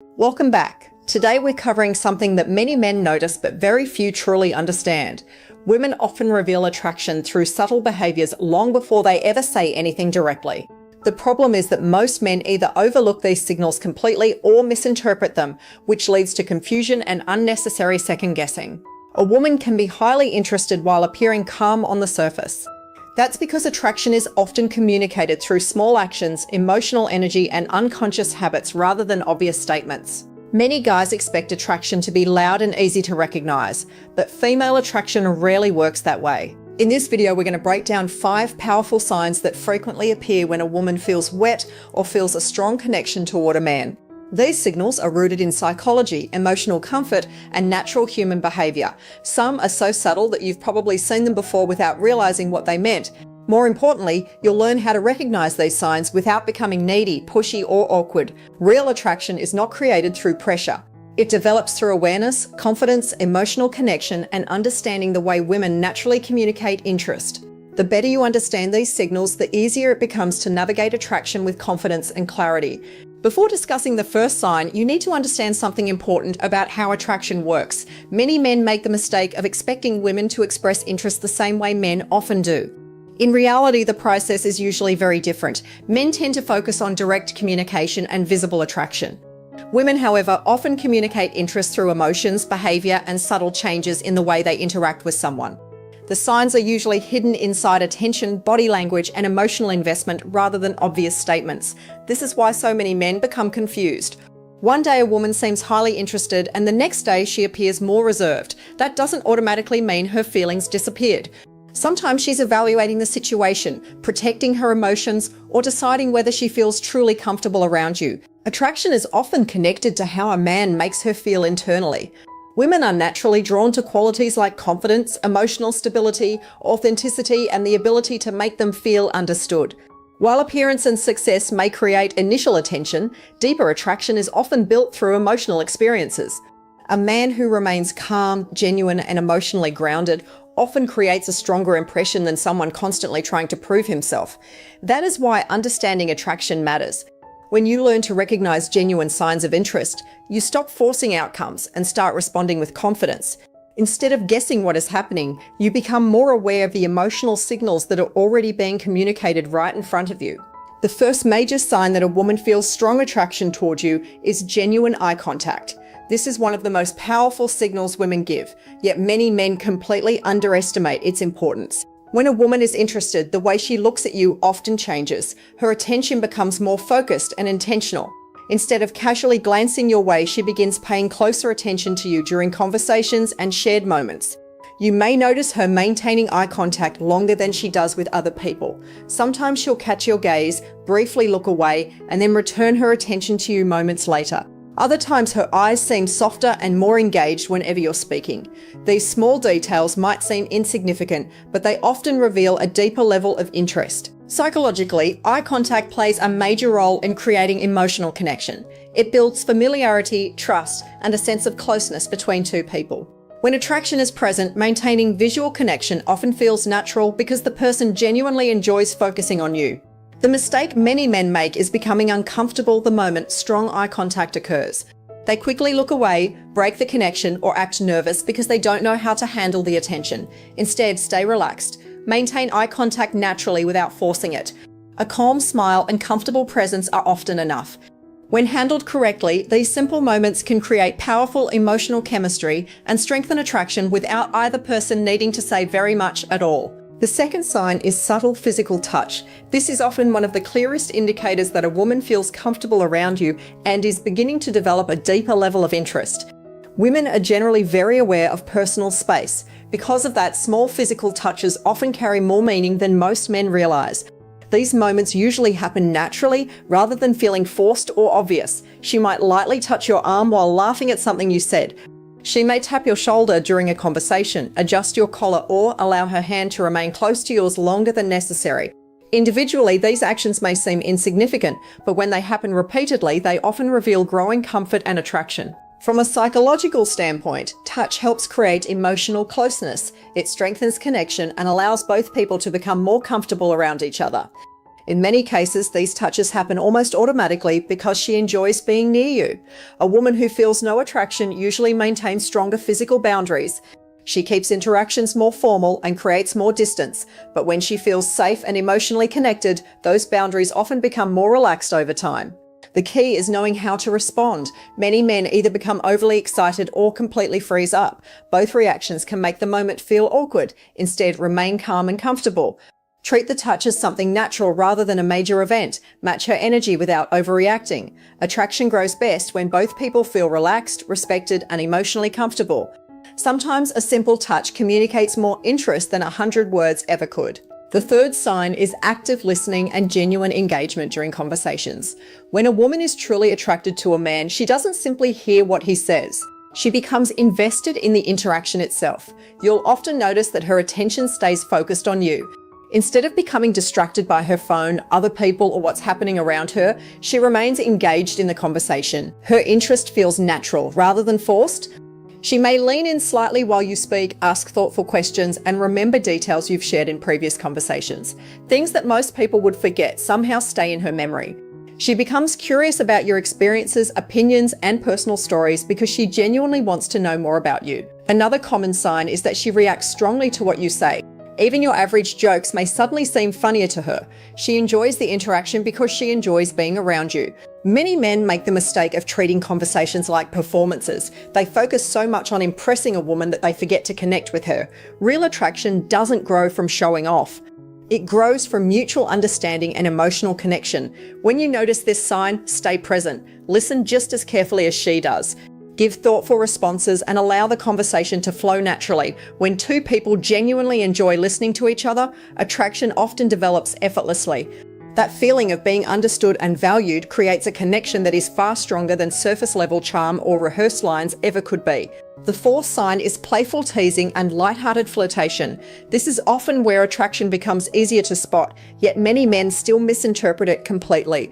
Welcome back. Today we're covering something that many men notice but very few truly understand. Women often reveal attraction through subtle behaviours long before they ever say anything directly. The problem is that most men either overlook these signals completely or misinterpret them, which leads to confusion and unnecessary second-guessing. A woman can be highly interested while appearing calm on the surface. That's because attraction is often communicated through small actions, emotional energy, and unconscious habits rather than obvious statements. Many guys expect attraction to be loud and easy to recognize, but female attraction rarely works that way. In this video, we're going to break down 5 powerful signs that frequently appear when a woman feels wet or feels a strong connection toward a man. These signals are rooted in psychology, emotional comfort, and natural human behavior. Some are so subtle that you've probably seen them before without realizing what they meant. More importantly, you'll learn how to recognize these signs without becoming needy, pushy, or awkward. Real attraction is not created through pressure. It develops through awareness, confidence, emotional connection, and understanding the way women naturally communicate interest. The better you understand these signals, the easier it becomes to navigate attraction with confidence and clarity. Before discussing the first sign, you need to understand something important about how attraction works. Many men make the mistake of expecting women to express interest the same way men often do. In reality, the process is usually very different. Men tend to focus on direct communication and visible attraction. Women, however, often communicate interest through emotions, behavior, and subtle changes in the way they interact with someone. The signs are usually hidden inside attention, body language, and emotional investment rather than obvious statements. This is why so many men become confused. One day a woman seems highly interested and the next day she appears more reserved. That doesn't automatically mean her feelings disappeared. Sometimes she's evaluating the situation, protecting her emotions, or deciding whether she feels truly comfortable around you. Attraction is often connected to how a man makes her feel internally. Women are naturally drawn to qualities like confidence, emotional stability, authenticity, and the ability to make them feel understood. While appearance and success may create initial attention, deeper attraction is often built through emotional experiences. A man who remains calm, genuine, and emotionally grounded often creates a stronger impression than someone constantly trying to prove himself. That is why understanding attraction matters. When you learn to recognize genuine signs of interest, you stop forcing outcomes and start responding with confidence. Instead of guessing what is happening, you become more aware of the emotional signals that are already being communicated right in front of you. The first major sign that a woman feels strong attraction toward you is genuine eye contact. This is one of the most powerful signals women give, yet many men completely underestimate its importance. When a woman is interested, the way she looks at you often changes. Her attention becomes more focused and intentional. Instead of casually glancing your way, she begins paying closer attention to you during conversations and shared moments. You may notice her maintaining eye contact longer than she does with other people. Sometimes she'll catch your gaze, briefly look away, and then return her attention to you moments later. Other times her eyes seem softer and more engaged whenever you're speaking. These small details might seem insignificant, but they often reveal a deeper level of interest. Psychologically, eye contact plays a major role in creating emotional connection. It builds familiarity, trust, and a sense of closeness between two people. When attraction is present, maintaining visual connection often feels natural because the person genuinely enjoys focusing on you. The mistake many men make is becoming uncomfortable the moment strong eye contact occurs. They quickly look away, break the connection, or act nervous because they don't know how to handle the attention. Instead, stay relaxed. Maintain eye contact naturally without forcing it. A calm smile and comfortable presence are often enough. When handled correctly, these simple moments can create powerful emotional chemistry and strengthen attraction without either person needing to say very much at all. The second sign is subtle physical touch. This is often one of the clearest indicators that a woman feels comfortable around you and is beginning to develop a deeper level of interest. Women are generally very aware of personal space. Because of that, small physical touches often carry more meaning than most men realize. These moments usually happen naturally rather than feeling forced or obvious. She might lightly touch your arm while laughing at something you said. She may tap your shoulder during a conversation, adjust your collar, or allow her hand to remain close to yours longer than necessary. Individually, these actions may seem insignificant, but when they happen repeatedly, they often reveal growing comfort and attraction. From a psychological standpoint, touch helps create emotional closeness. It strengthens connection and allows both people to become more comfortable around each other. In many cases, these touches happen almost automatically because she enjoys being near you. A woman who feels no attraction usually maintains stronger physical boundaries. She keeps interactions more formal and creates more distance, but when she feels safe and emotionally connected, those boundaries often become more relaxed over time. The key is knowing how to respond. Many men either become overly excited or completely freeze up. Both reactions can make the moment feel awkward. Instead, remain calm and comfortable. Treat the touch as something natural rather than a major event. Match her energy without overreacting. Attraction grows best when both people feel relaxed, respected, and emotionally comfortable. Sometimes a simple touch communicates more interest than 100 words ever could. The third sign is active listening and genuine engagement during conversations. When a woman is truly attracted to a man, she doesn't simply hear what he says. She becomes invested in the interaction itself. You'll often notice that her attention stays focused on you. Instead of becoming distracted by her phone, other people, or what's happening around her, she remains engaged in the conversation. Her interest feels natural rather than forced. She may lean in slightly while you speak, ask thoughtful questions, and remember details you've shared in previous conversations. Things that most people would forget somehow stay in her memory. She becomes curious about your experiences, opinions, and personal stories because she genuinely wants to know more about you. Another common sign is that she reacts strongly to what you say. Even your average jokes may suddenly seem funnier to her. She enjoys the interaction because she enjoys being around you. Many men make the mistake of treating conversations like performances. They focus so much on impressing a woman that they forget to connect with her. Real attraction doesn't grow from showing off. It grows from mutual understanding and emotional connection. When you notice this sign, stay present. Listen just as carefully as she does. Give thoughtful responses and allow the conversation to flow naturally. When two people genuinely enjoy listening to each other, attraction often develops effortlessly. That feeling of being understood and valued creates a connection that is far stronger than surface-level charm or rehearsed lines ever could be. The fourth sign is playful teasing and light-hearted flirtation. This is often where attraction becomes easier to spot, yet many men still misinterpret it completely.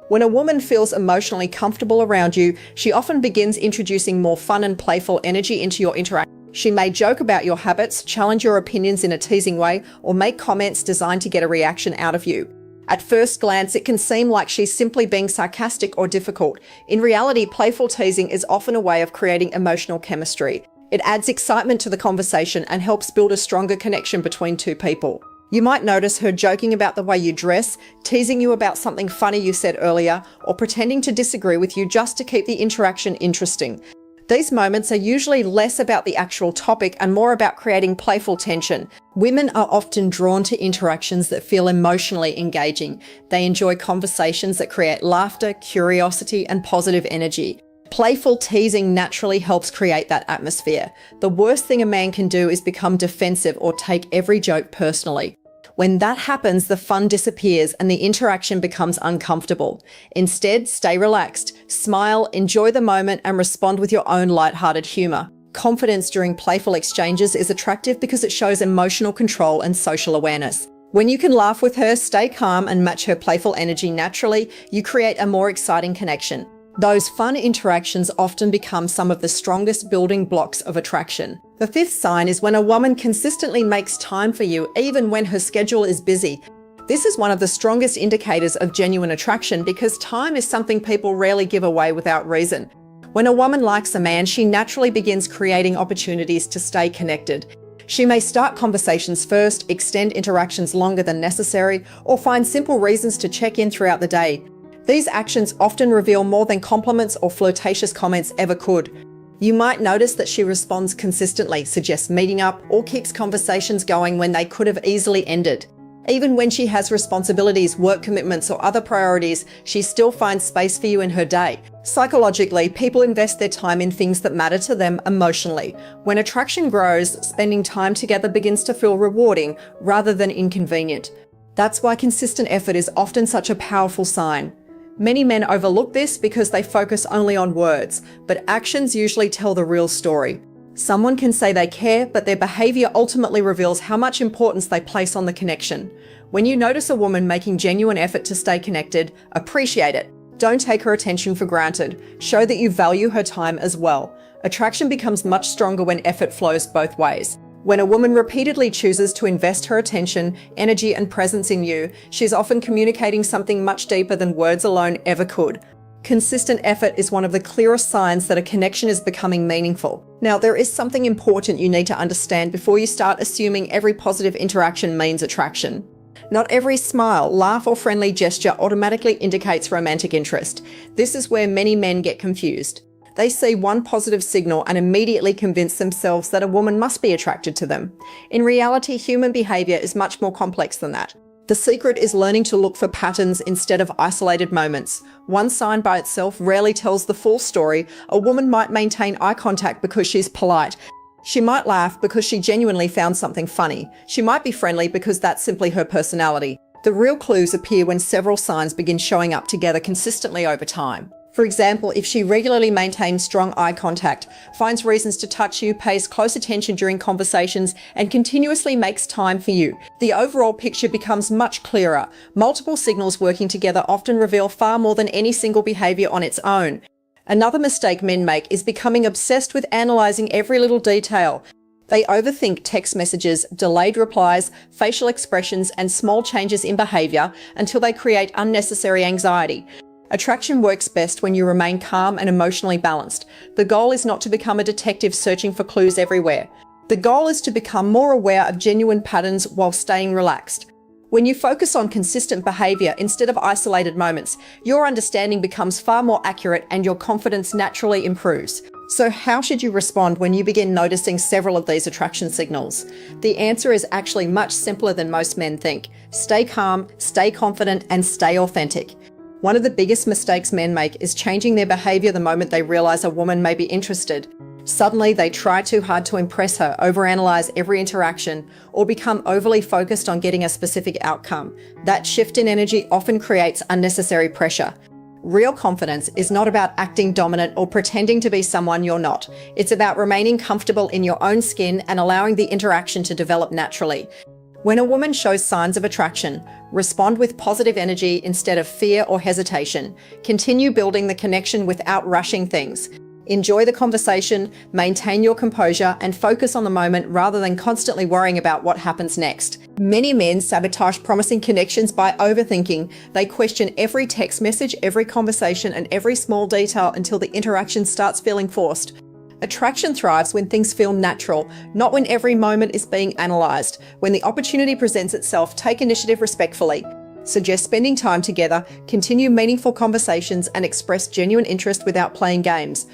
When a woman feels emotionally comfortable around you, she often begins introducing more fun and playful energy into your interaction. She may joke about your habits, challenge your opinions in a teasing way, or make comments designed to get a reaction out of you. At first glance, it can seem like she's simply being sarcastic or difficult. In reality, playful teasing is often a way of creating emotional chemistry. It adds excitement to the conversation and helps build a stronger connection between two people. You might notice her joking about the way you dress, teasing you about something funny you said earlier, or pretending to disagree with you just to keep the interaction interesting. These moments are usually less about the actual topic and more about creating playful tension. Women are often drawn to interactions that feel emotionally engaging. They enjoy conversations that create laughter, curiosity, and positive energy. Playful teasing naturally helps create that atmosphere. The worst thing a man can do is become defensive or take every joke personally. When that happens, the fun disappears and the interaction becomes uncomfortable. Instead, stay relaxed, smile, enjoy the moment, and respond with your own light-hearted humor. Confidence during playful exchanges is attractive because it shows emotional control and social awareness. When you can laugh with her, stay calm, and match her playful energy naturally, you create a more exciting connection. Those fun interactions often become some of the strongest building blocks of attraction. The fifth sign is when a woman consistently makes time for you even when her schedule is busy. This is one of the strongest indicators of genuine attraction because time is something people rarely give away without reason. When a woman likes a man, she naturally begins creating opportunities to stay connected. She may start conversations first, extend interactions longer than necessary, or find simple reasons to check in throughout the day. These actions often reveal more than compliments or flirtatious comments ever could. You might notice that she responds consistently, suggests meeting up, or keeps conversations going when they could have easily ended. Even when she has responsibilities, work commitments, or other priorities, she still finds space for you in her day. Psychologically, people invest their time in things that matter to them emotionally. When attraction grows, spending time together begins to feel rewarding rather than inconvenient. That's why consistent effort is often such a powerful sign. Many men overlook this because they focus only on words, but actions usually tell the real story. Someone can say they care, but their behavior ultimately reveals how much importance they place on the connection. When you notice a woman making genuine effort to stay connected, appreciate it. Don't take her attention for granted. Show that you value her time as well. Attraction becomes much stronger when effort flows both ways. When a woman repeatedly chooses to invest her attention, energy, and presence in you, she's often communicating something much deeper than words alone ever could. Consistent effort is one of the clearest signs that a connection is becoming meaningful. Now, there is something important you need to understand before you start assuming every positive interaction means attraction. Not every smile, laugh, or friendly gesture automatically indicates romantic interest. This is where many men get confused. They see one positive signal and immediately convince themselves that a woman must be attracted to them. In reality, human behavior is much more complex than that. The secret is learning to look for patterns instead of isolated moments. One sign by itself rarely tells the full story. A woman might maintain eye contact because she's polite. She might laugh because she genuinely found something funny. She might be friendly because that's simply her personality. The real clues appear when several signs begin showing up together consistently over time. For example, if she regularly maintains strong eye contact, finds reasons to touch you, pays close attention during conversations, and continuously makes time for you, the overall picture becomes much clearer. Multiple signals working together often reveal far more than any single behavior on its own. Another mistake men make is becoming obsessed with analyzing every little detail. They overthink text messages, delayed replies, facial expressions, and small changes in behavior until they create unnecessary anxiety. Attraction works best when you remain calm and emotionally balanced. The goal is not to become a detective searching for clues everywhere. The goal is to become more aware of genuine patterns while staying relaxed. When you focus on consistent behavior instead of isolated moments, your understanding becomes far more accurate and your confidence naturally improves. So how should you respond when you begin noticing several of these attraction signals? The answer is actually much simpler than most men think. Stay calm, stay confident, and stay authentic. One of the biggest mistakes men make is changing their behavior the moment they realize a woman may be interested. Suddenly, they try too hard to impress her, overanalyze every interaction, or become overly focused on getting a specific outcome. That shift in energy often creates unnecessary pressure. Real confidence is not about acting dominant or pretending to be someone you're not. It's about remaining comfortable in your own skin and allowing the interaction to develop naturally. When a woman shows signs of attraction, respond with positive energy instead of fear or hesitation. Continue building the connection without rushing things. Enjoy the conversation, maintain your composure, and focus on the moment rather than constantly worrying about what happens next. Many men sabotage promising connections by overthinking. They question every text message, every conversation, and every small detail until the interaction starts feeling forced. Attraction thrives when things feel natural, not when every moment is being analysed. When the opportunity presents itself, take initiative respectfully. Suggest spending time together, continue meaningful conversations, and express genuine interest without playing games.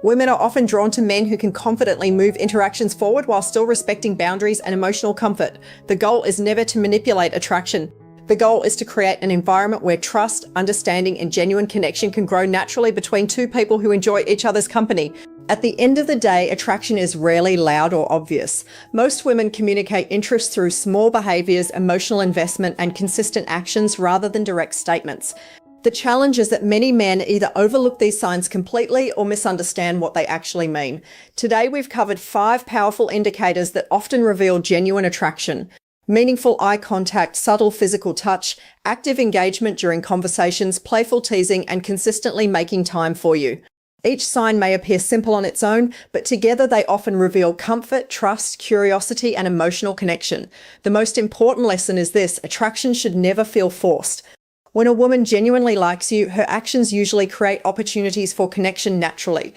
Women are often drawn to men who can confidently move interactions forward while still respecting boundaries and emotional comfort. The goal is never to manipulate attraction. The goal is to create an environment where trust, understanding, and genuine connection can grow naturally between two people who enjoy each other's company. At the end of the day, attraction is rarely loud or obvious. Most women communicate interest through small behaviors, emotional investment, and consistent actions rather than direct statements. The challenge is that many men either overlook these signs completely or misunderstand what they actually mean. Today, we've covered 5 powerful indicators that often reveal genuine attraction. Meaningful eye contact, subtle physical touch, active engagement during conversations, playful teasing, and consistently making time for you. Each sign may appear simple on its own, but together they often reveal comfort, trust, curiosity, and emotional connection. The most important lesson is this: attraction should never feel forced. When a woman genuinely likes you, her actions usually create opportunities for connection naturally.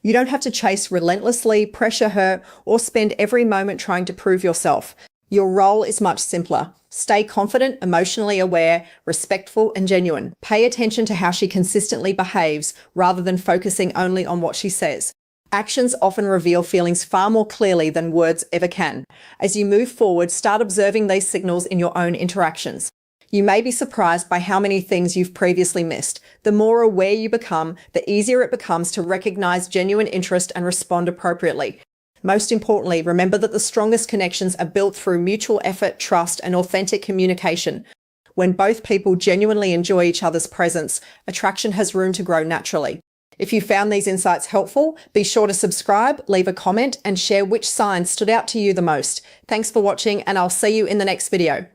You don't have to chase relentlessly, pressure her, or spend every moment trying to prove yourself. Your role is much simpler. Stay confident, emotionally aware, respectful, and genuine. Pay attention to how she consistently behaves rather than focusing only on what she says. Actions often reveal feelings far more clearly than words ever can. As you move forward, start observing these signals in your own interactions. You may be surprised by how many things you've previously missed. The more aware you become, the easier it becomes to recognize genuine interest and respond appropriately. Most importantly, remember that the strongest connections are built through mutual effort, trust, and authentic communication. When both people genuinely enjoy each other's presence, attraction has room to grow naturally. If you found these insights helpful, be sure to subscribe, leave a comment, and share which signs stood out to you the most. Thanks for watching, and I'll see you in the next video.